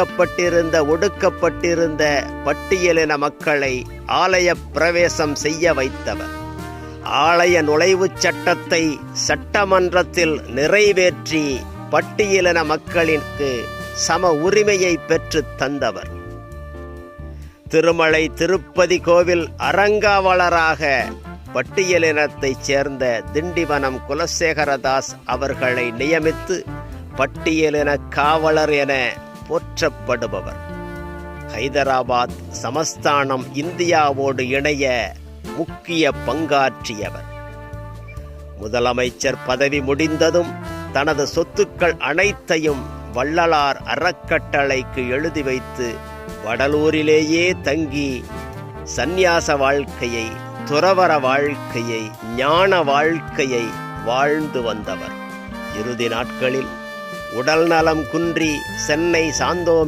ஒடுக்கப்பட்டிருந்த பட்டியலின மக்களை ஆலய பிரவேசம் செய்ய வைத்தவர். ஆலய நுழைவுச் சட்டத்தை சட்டமன்றத்தில் நிறைவேற்றி பட்டியலின மக்களுக்கு சம உரிமையை பெற்று தந்தவர். திருமலை திருப்பதி கோவில் அறங்காவலராக பட்டியலினத்தைச் சேர்ந்த திண்டிவனம் குலசேகரதாஸ் அவர்களை நியமித்து பட்டியலின காவலர் என போற்றப்படுபவர். ஹைதராபாத் சமஸ்தானம் இந்தியாவோடு இணைய முக்கிய பங்காற்றியவர். முதலமைச்சர் பதவி முடிந்ததும் தனது சொத்துக்கள் அனைத்தையும் வள்ளலார் அறக்கட்டளைக்கு எழுதி வைத்து வடலூரிலேயே தங்கி சந்நியாச வாழ்க்கையை, துறவற வாழ்க்கையை, ஞான வாழ்க்கையை வாழ்ந்து வந்தவர். இறுதி நாட்களில் உடல் நலம் குன்றி சென்னை சாந்தோம்